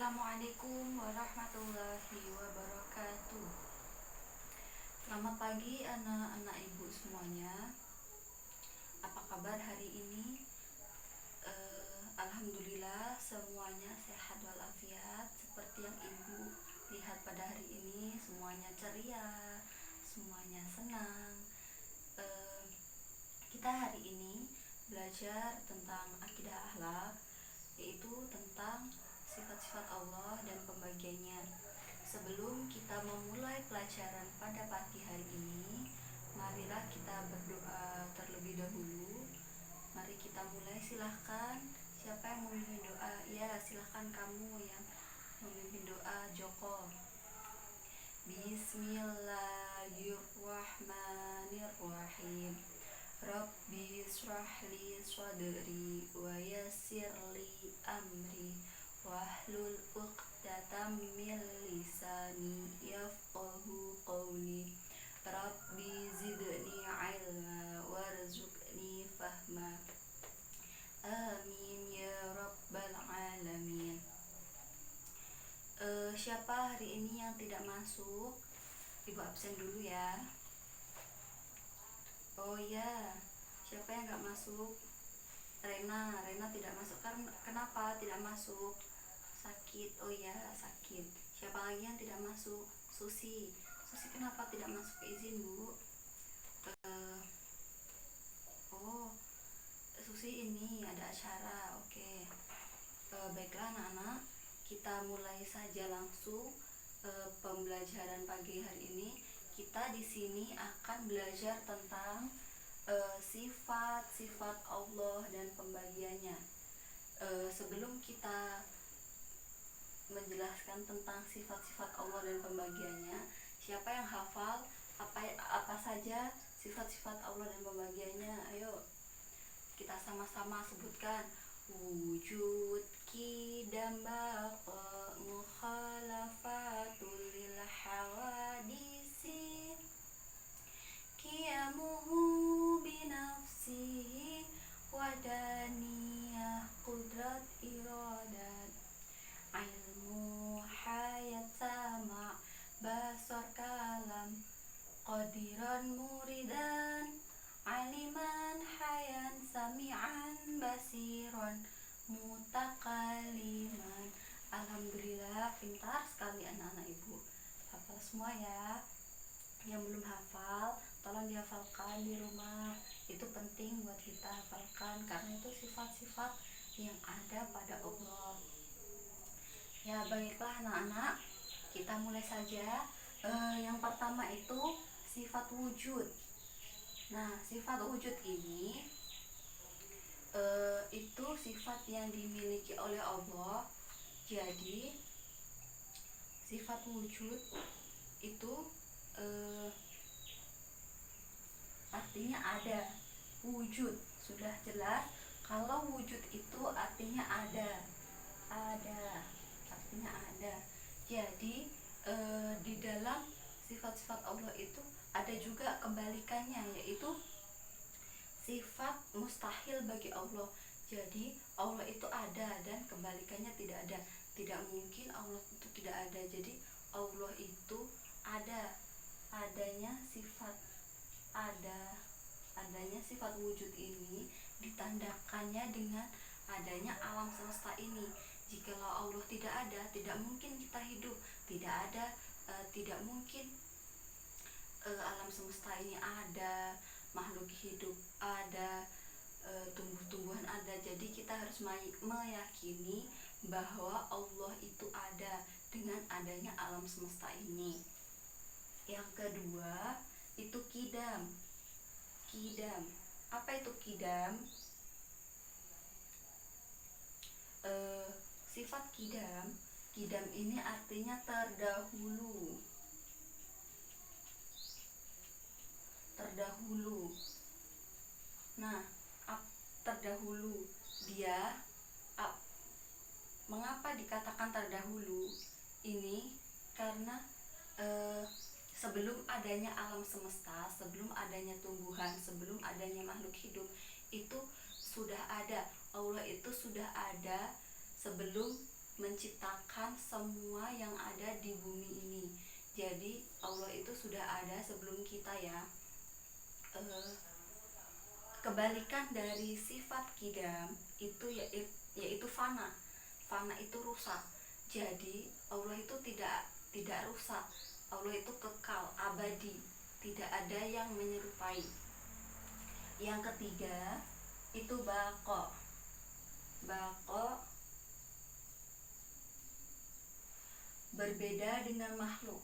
Assalamualaikum warahmatullahi wabarakatuh. Selamat pagi anak-anak ibu semuanya. Apa kabar hari ini? Alhamdulillah semuanya sehat walafiat. Seperti yang ibu lihat pada hari ini, semuanya ceria, semuanya senang. Kita hari ini belajar tentang akidah akhlak, yaitu tentang sifat-sifat Allah dan pembagiannya. Sebelum kita memulai pelajaran pada pagi hari ini, marilah kita berdoa terlebih dahulu. Mari kita mulai, silahkan. Siapa yang memimpin doa? Ya, silahkan kamu yang memimpin doa, Joko. Bismillahirrahmanirrahim. Rabbi shrahli sadri wa yassirli amri wahlul 'uqdatam min lisani yafqahu qawli. Rabbi zidni ilma warzuqni fahma. Amin ya rabbal alamin. Siapa hari ini yang tidak masuk? Ibu absen dulu ya. Oh ya, siapa yang gak masuk? Rena tidak masuk. Kenapa tidak masuk? Sakit. Oh ya, sakit. Siapa lagi yang tidak masuk? Susi kenapa tidak masuk? Izin Bu. Oh, Susi ini ada acara. Oke. Baiklah anak-anak, kita mulai saja langsung pembelajaran pagi hari ini. Kita di sini akan belajar tentang sifat-sifat Allah dan pembagiannya. Sebelum kita menjelaskan tentang sifat-sifat Allah dan pembagiannya, siapa yang hafal apa saja sifat-sifat Allah dan pembagiannya? Ayo kita sama-sama sebutkan. Wujud, qidam, baqa, mukhalafatul lil hawadisi, qiyamuhu binafsihi, wadaniyah, qudrat, iradat, ilmu, hayat, sama, basar, kalam, qadiran, muridan, aliman, hayan, sami'an, basiron, mutakaliman. Alhamdulillah, pintar sekali anak-anak ibu. Hafal semua ya. Yang belum hafal, tolong dihafalkan di rumah. Itu penting buat kita hafalkan, karena itu sifat-sifat yang ada pada Allah. Ya, baiklah anak-anak, kita mulai saja. Yang pertama itu sifat wujud. Nah, sifat wujud ini itu sifat yang dimiliki oleh Allah. Jadi sifat wujud itu artinya ada. Wujud sudah jelas. Kalau wujud itu artinya ada artinya ada. Jadi di dalam sifat-sifat Allah itu ada juga kebalikannya, yaitu sifat mustahil bagi Allah. Jadi Allah itu ada dan kebalikannya tidak ada. Tidak mungkin Allah itu tidak ada. Jadi Allah itu ada. Adanya sifat wujud ini ditandakannya dengan adanya alam semesta ini. Jikalau Allah tidak ada, tidak mungkin kita hidup. Tidak mungkin alam semesta ini ada, makhluk hidup ada, tumbuh-tumbuhan ada. Jadi kita harus meyakini bahwa Allah itu ada dengan adanya alam semesta ini. Yang kedua itu qidam. Apa itu qidam? Sifat qidam ini artinya terdahulu. Nah, terdahulu dia mengapa dikatakan terdahulu? Ini karena sebelum adanya alam semesta, sebelum adanya tumbuhan, sebelum adanya makhluk hidup, itu sudah ada. Allah itu sudah ada sebelum menciptakan semua yang ada di bumi ini. Jadi Allah itu sudah ada sebelum kita ya. Kebalikan dari sifat kidam itu yaitu fana. Fana itu rusak. Jadi Allah itu tidak rusak. Allah itu kekal, abadi, tidak ada yang menyerupai. Yang ketiga itu baqo. Baqo berbeda dengan makhluk.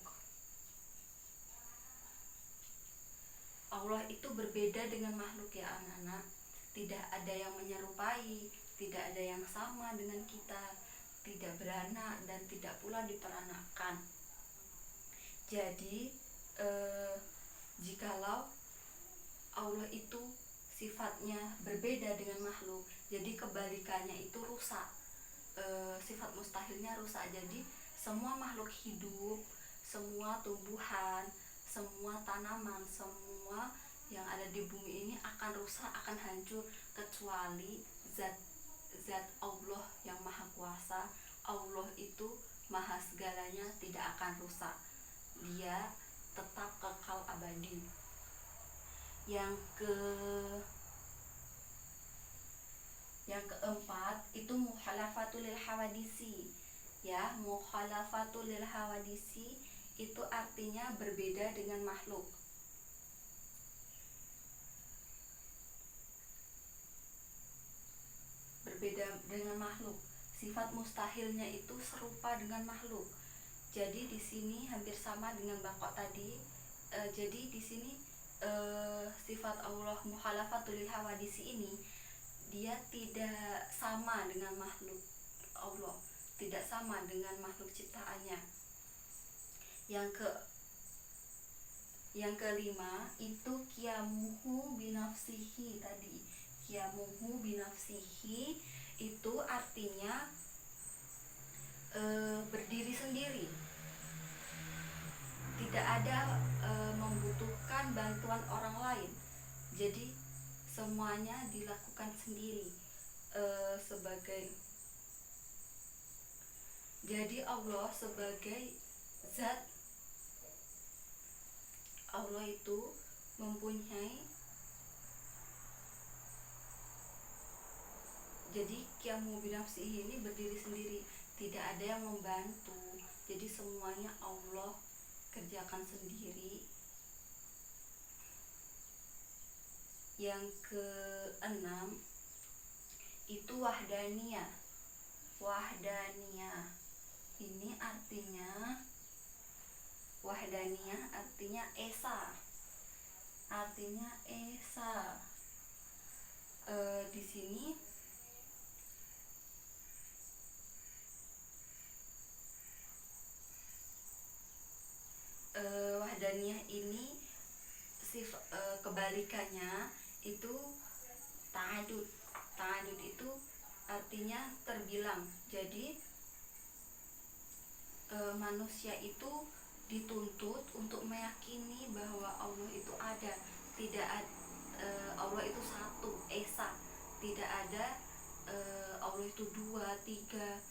Allah itu berbeda dengan makhluk ya anak-anak. Tidak ada yang menyerupai, tidak ada yang sama dengan kita, tidak beranak dan tidak pula diperanakkan. Jadi jikalau Allah itu sifatnya berbeda dengan makhluk, jadi kebalikannya itu rusak. Sifat mustahilnya rusak. Jadi semua makhluk hidup, semua tumbuhan, semua tanaman, semua yang ada di bumi ini akan rusak, akan hancur, kecuali zat Allah yang maha kuasa. Allah itu maha segalanya, tidak akan rusak, dia tetap kekal abadi. Yang keempat itu mukhalafatul lil hawadisi. Ya, mukhalafatul lil hawadisi itu artinya berbeda dengan makhluk. Berbeda dengan makhluk. Sifat mustahilnya itu serupa dengan makhluk. Jadi di sini hampir sama dengan baqo tadi. Jadi di sini sifat Allah mukhalafatul lil hawadisi ini dia tidak sama dengan makhluk Allah, tidak sama dengan makhluk ciptaannya. Yang kelima itu qiyamuhu binafsihi tadi. Qiyamuhu binafsihi itu artinya berdiri sendiri, tidak ada membutuhkan bantuan orang lain. Jadi semuanya dilakukan sendiri. Jadi Allah sebagai zat, Allah itu mempunyai, jadi qiyamu binafsihi ini berdiri sendiri, tidak ada yang membantu. Jadi semuanya Allah kerjakan sendiri. Yang keenam itu wahdaniyah. Wahdaniyah ini artinya, wahdaniyah artinya esa. Artinya esa. Di sini wahdaniyah ini kebalikannya itu ta'adud. Ta'adud itu artinya terbilang. Jadi manusia itu dituntut untuk meyakini bahwa Allah itu ada, Allah itu satu, esa, tidak ada Allah itu dua, tiga.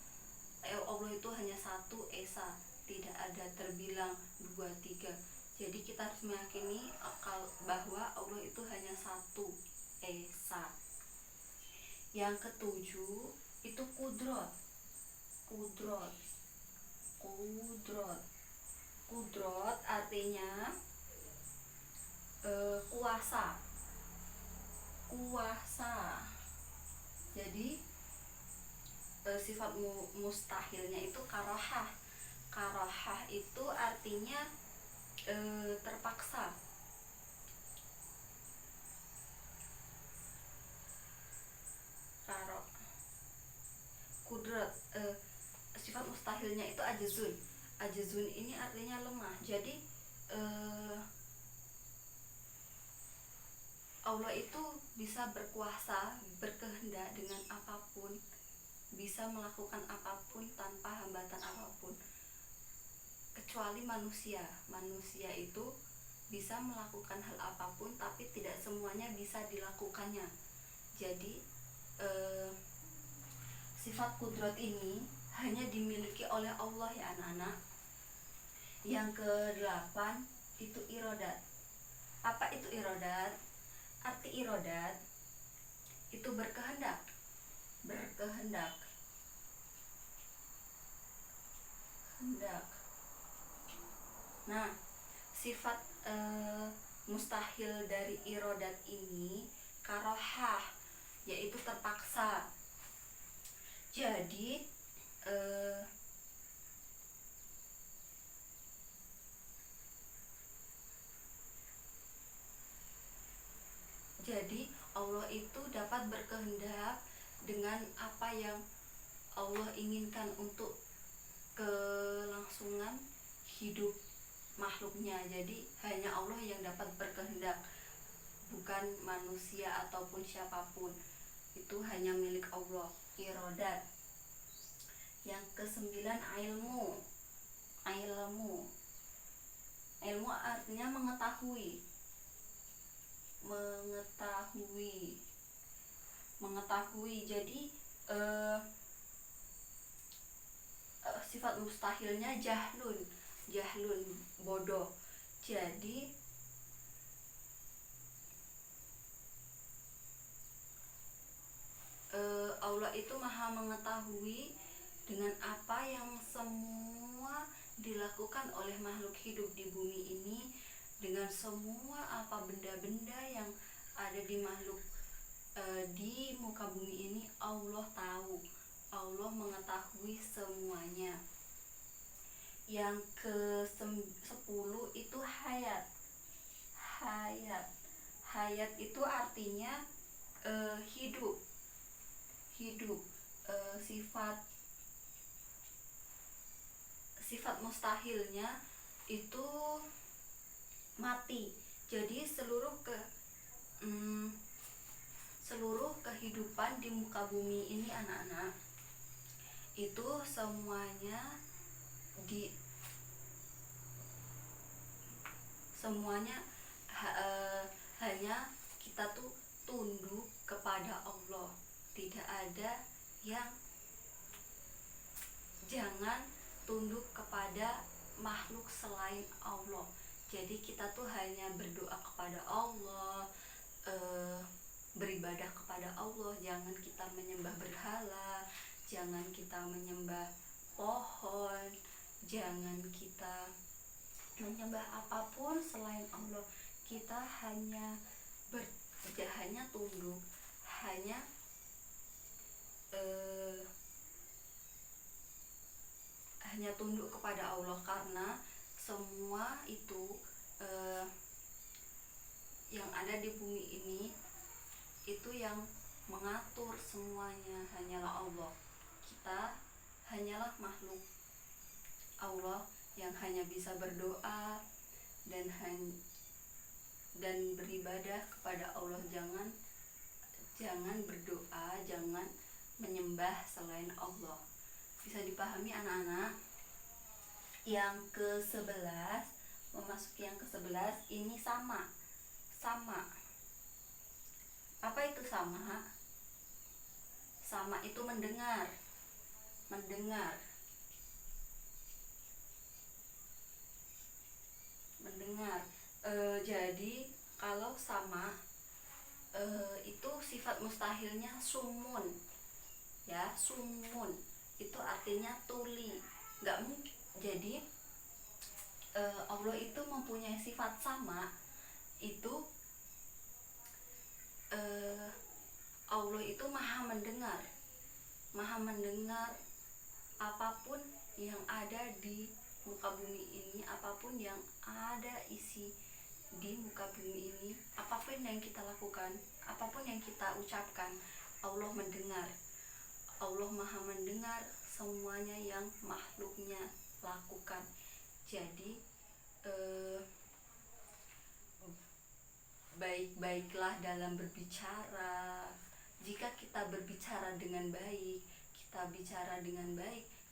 Allah itu hanya satu, esa, tidak ada terbilang dua, tiga. Jadi kita harus meyakini bahwa Allah itu hanya satu, esa. Yang ketujuh itu kudrot. Kudrot artinya kuasa. Jadi sifat mustahilnya itu karohah. Karohah itu artinya terpaksa. Kudrat, sifat mustahilnya itu ajazun. Ajazun ini artinya lemah. Jadi Allah itu bisa berkuasa, berkehendak dengan apapun, bisa melakukan apapun tanpa hambatan apapun, kecuali manusia. Manusia itu bisa melakukan hal apapun, tapi tidak semuanya bisa dilakukannya. Jadi sifat kudrat ini hanya dimiliki oleh Allah ya anak-anak. Yang kedelapan itu irodat. Apa itu irodat? Arti irodat itu berkehendak. Berkehendak. Hendak. Nah, sifat mustahil dari irodat ini karohah, yaitu terpaksa. Jadi Allah itu dapat berkehendak dengan apa yang Allah inginkan untuk kelangsungan hidup makhluknya. Jadi hanya Allah yang dapat berkehendak, bukan manusia ataupun siapapun. Itu hanya milik Allah, irodat. Yang kesembilan ilmu. Ilmu artinya mengetahui. Jadi sifat mustahilnya jahlun, bodoh. Jadi Allah itu maha mengetahui dengan apa yang semua dilakukan oleh makhluk hidup di bumi ini, dengan semua apa benda-benda yang ada di makhluk di muka bumi ini. Allah tahu, Allah mengetahui semuanya. Yang ke-10 itu hayat. Hayat itu artinya hidup. Sifat mustahilnya itu mati. Jadi seluruh kehidupan di muka bumi ini anak-anak, itu semuanya hanya kita tuh tunduk kepada Allah. Tidak ada yang jangan tunduk kepada makhluk selain Allah. Jadi kita tuh hanya berdoa kepada Allah, beribadah kepada Allah. Jangan kita menyembah berhala, jangan kita menyembah pohon, jangan kita menyembah apapun selain Allah. Kita hanya tunduk, hanya tunduk kepada Allah, karena semua itu yang ada di bumi ini itu yang mengatur semuanya hanyalah Allah. Kita hanyalah makhluk Allah yang hanya bisa berdoa dan beribadah kepada Allah. Jangan berdoa, jangan menyembah selain Allah. Bisa dipahami anak-anak? Yang ke-11, memasuki yang ke-11 ini sama. Apa itu sama? Sama itu mendengar. Jadi kalau sama itu sifat mustahilnya sumun. Ya, sumun itu artinya tuli, nggak mungkin. Jadi Allah itu mempunyai sifat sama. Itu Allah itu maha mendengar apapun yang ada di muka bumi ini, apapun yang ada isi di muka bumi ini, apapun yang kita lakukan, apapun yang kita ucapkan, Allah mendengar. Allah maha mendengar semuanya yang makhluknya lakukan. Jadi baik-baiklah dalam berbicara. Jika kita berbicara dengan baik,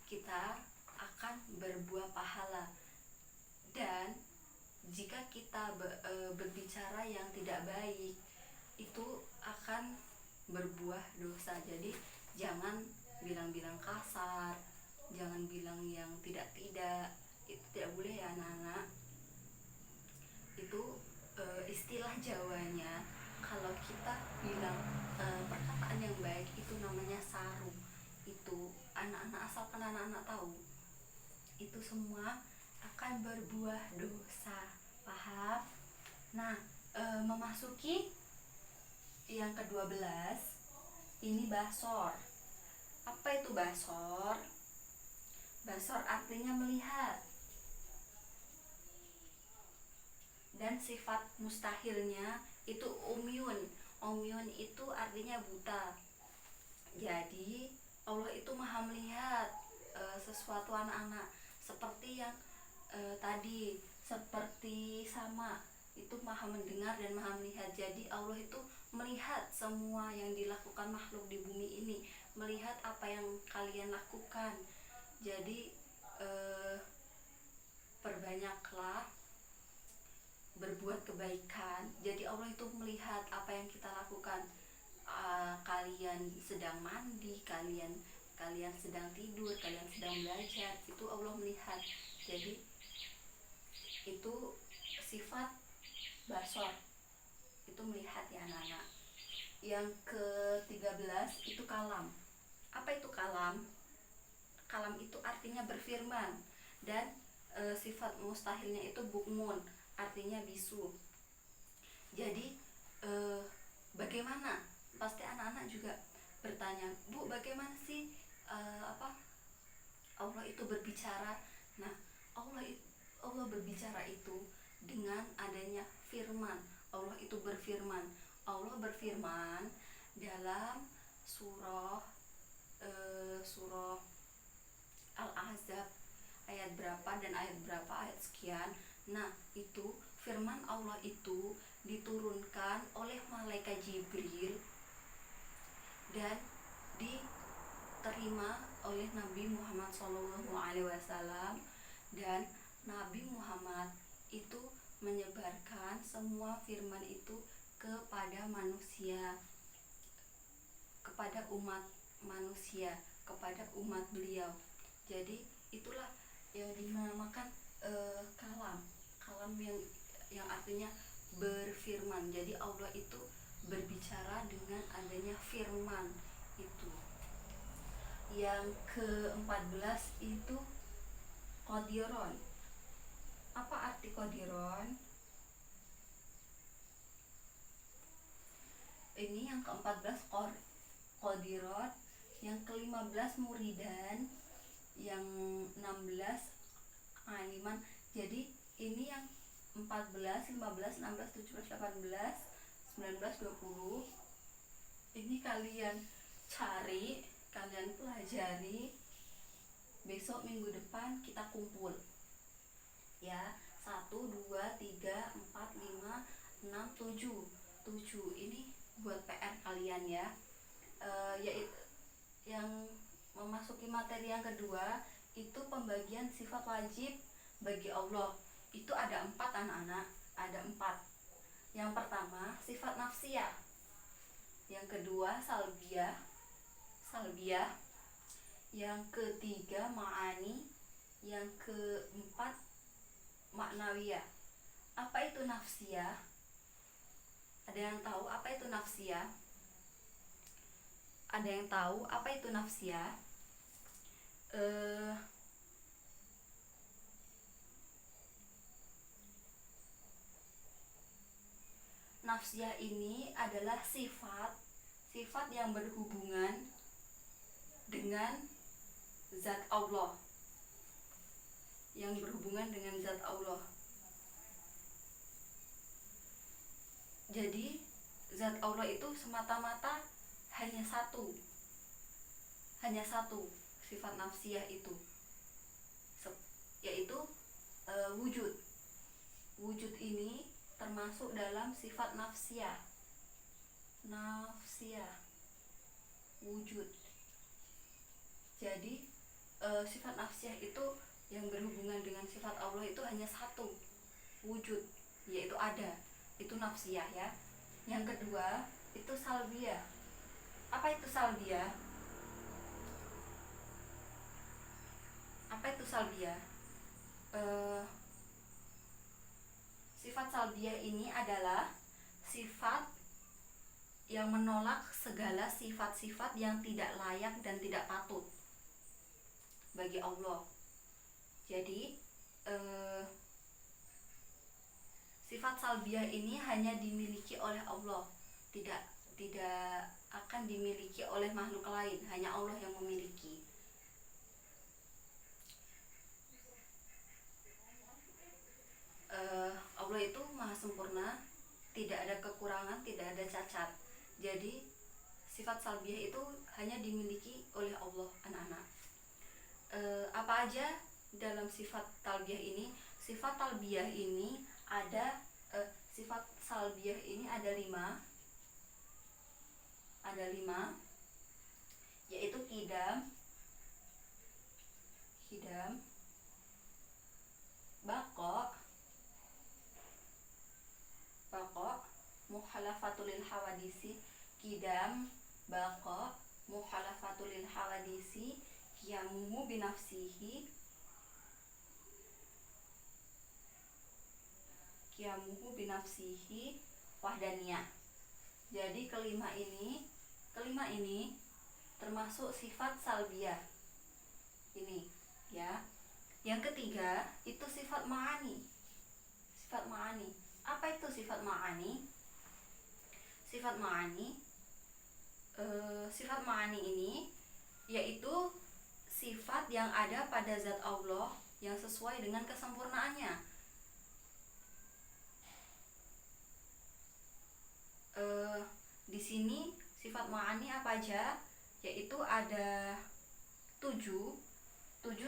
kita akan berbuah pahala. Dan jika kita berbicara yang tidak baik, itu akan berbuah dosa. Jadi jangan bilang-bilang kasar, bilang yang tidak itu tidak boleh ya anak-anak. Itu istilah Jawanya. Kalau kita bilang perkataan yang baik itu namanya sarung. Itu anak-anak, asalkan anak-anak tahu, itu semua akan berbuah dosa. Paham? Nah, memasuki yang ke-12, ini basor. Apa itu basor? Basor artinya melihat. Dan sifat mustahilnya itu umyun. Umyun itu artinya buta. Jadi Allah itu maha melihat sesuatu anak-anak. Seperti yang tadi, seperti sama, itu maha mendengar dan maha melihat. Jadi Allah itu melihat semua yang dilakukan makhluk di bumi ini, melihat apa yang kalian lakukan. Jadi perbanyaklah berbuat kebaikan. Jadi Allah itu melihat apa yang kita lakukan. Kalian sedang mandi, kalian sedang tidur, kalian sedang belajar, itu Allah melihat. Jadi itu sifat basor, itu melihat ya anak-anak. Yang ke-13 itu kalam. Apa itu kalam? Kalam itu artinya berfirman. Dan sifat mustahilnya itu bukmun, artinya bisu. Jadi bagaimana? Pasti anak-anak juga bertanya, Bu, bagaimana sih Allah itu berbicara? Nah, Allah berbicara itu dengan adanya firman. Allah itu berfirman. Allah berfirman dalam surah Al-Ahzab ayat berapa dan ayat berapa, ayat sekian. Nah, itu firman Allah itu diturunkan oleh malaikat Jibril dan diterima oleh Nabi Muhammad SAW. Dan Nabi Muhammad itu menyebarkan semua firman itu kepada manusia, kepada umat manusia, kepada umat beliau. Jadi itulah yang dinamakan kalam yang artinya berfirman. Jadi Allah itu berbicara dengan adanya firman itu. Yang ke-14 itu qadiron. Apa arti qadiron? Ini yang ke-14 qadiron, yang ke-15 muridan, yang 16 aliman. Jadi ini yang 14, 15, 16, 17, 18, 19, 20. Ini kalian cari, kalian pelajari. Besok minggu depan kita kumpul. Ya, 1, 2, 3, 4, 5, 6, 7. 7 ini buat PR kalian ya. Yaitu yang memasuki materi yang kedua itu pembagian sifat wajib bagi Allah. Itu ada 4 anak-anak, ada 4. Yang pertama sifat nafsiyah, yang kedua salbiyah, yang ketiga ma'ani, yang keempat maknawiyah. Apa itu nafsiyah? Ada yang tahu apa itu nafsiyah? Ada yang tahu apa itu nafsiyah? Nafsiyah ini adalah sifat yang berhubungan dengan zat Allah, yang berhubungan dengan zat Allah. Jadi zat Allah itu semata-mata hanya satu sifat nafsiyah itu, yaitu wujud. Wujud ini termasuk dalam sifat nafsiyah, wujud. Jadi sifat nafsiyah itu yang berhubungan dengan sifat Allah itu hanya satu, wujud, yaitu ada. Itu nafsiyah ya. Yang kedua itu salbiyah. Apa itu salbiyah? salbiyah? Sifat salbiyah ini adalah sifat yang menolak segala sifat-sifat yang tidak layak dan tidak patut bagi Allah. Jadi sifat salbiyah ini hanya dimiliki oleh Allah, tidak akan dimiliki oleh makhluk lain, hanya Allah yang memiliki. Allah itu maha sempurna, tidak ada kekurangan, tidak ada cacat. Jadi sifat salbiyah itu hanya dimiliki oleh Allah, anak-anak. Apa aja dalam sifat talbiyah ini? Sifat talbiyah ini ada sifat salbiyah ini ada lima, yaitu kidam, bako, muhalafatulil hawadisi. Kidam, bako, muhalafatulil hawadisi, qiyamuhu binafsihi wahdaniyah. Jadi kelima ini termasuk sifat salbiyah ini ya. Yang ketiga itu sifat ma'ani. Apa itu sifat ma'ani? Sifat ma'ani ini yaitu sifat yang ada pada zat Allah yang sesuai dengan kesempurnaannya. Di sini sifat ma'ani apa aja? Yaitu ada 7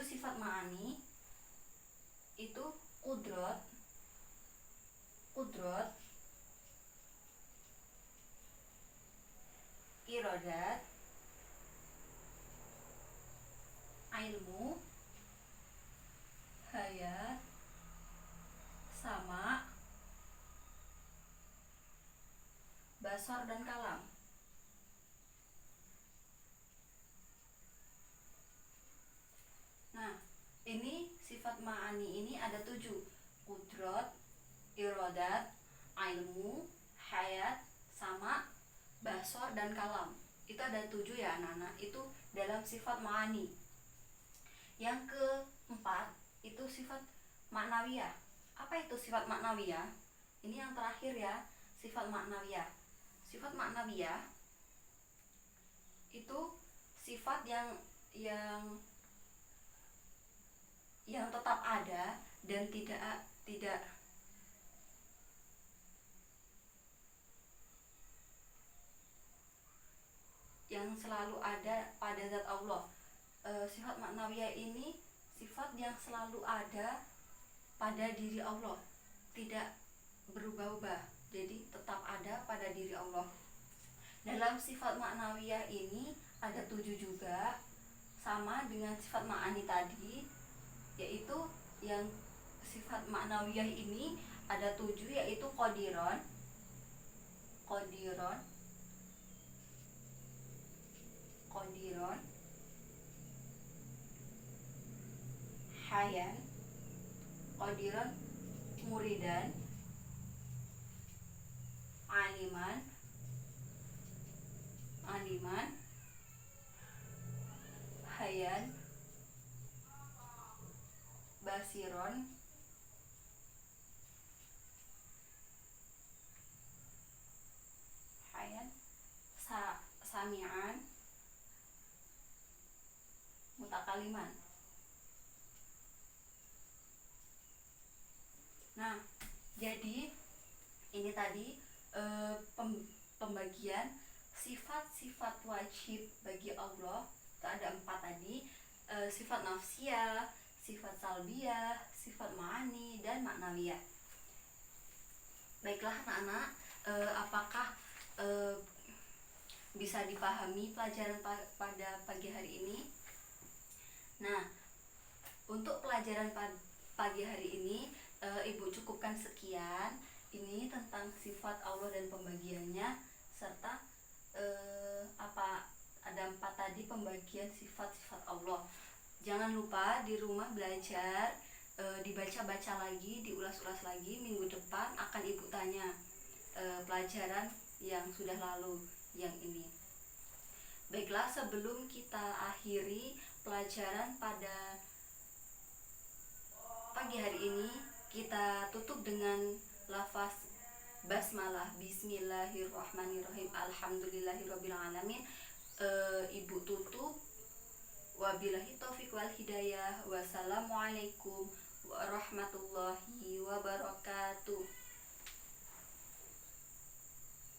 sifat ma'ani. Itu kudrat, iradat, ilmu, hayat, sama, basar dan kalam. Nah, ini sifat ma'ani ini ada 7: kudrat, iradat, ilmu, hayat, sama, basar dan kalam. Itu ada 7 ya anak-anak. Itu dalam sifat ma'ani. Yang keempat itu sifat maknawiyah. Apa itu sifat maknawiyah? Ini yang terakhir ya, sifat maknawiyah. Sifat maknawiyah itu sifat yang tetap ada dan tidak yang selalu ada pada zat Allah. Sifat maknawiyah ini sifat yang selalu ada pada diri Allah, tidak berubah-ubah, jadi tetap ada pada diri Allah. Dalam sifat maknawiyah ini ada 7 juga, sama dengan sifat ma'ani tadi, yaitu yang sifat maknawiyah ini ada 7, yaitu qadiron, hayan, qadiron, muridan, aliman, hayan, basiron, hayan, sami'an, mutakaliman. Nah, jadi ini tadi pembagian sifat-sifat wajib bagi Allah. Itu ada 4 tadi, sifat nafsiyah, sifat salbiyah, sifat ma'ani, dan maknawiyah. Baiklah anak-anak, apakah bisa dipahami pelajaran pada pagi hari ini? Nah, untuk pelajaran pagi hari ini Ibu cukupkan sekian. Ini tentang sifat Allah dan pembagiannya, serta ada 4 tadi pembagian sifat-sifat Allah. Jangan lupa di rumah belajar, dibaca-baca lagi, diulas-ulas lagi. Minggu depan akan ibu tanya pelajaran yang sudah lalu, yang ini. Baiklah, sebelum kita akhiri pelajaran pada pagi hari ini, kita tutup dengan lafaz basmalah, bismillahirrahmanirrahim, alhamdulillahirrabbilalamin. Ibu tutup, wabillahi taufiq wal hidayah, wassalamualaikum warahmatullahi wabarakatuh.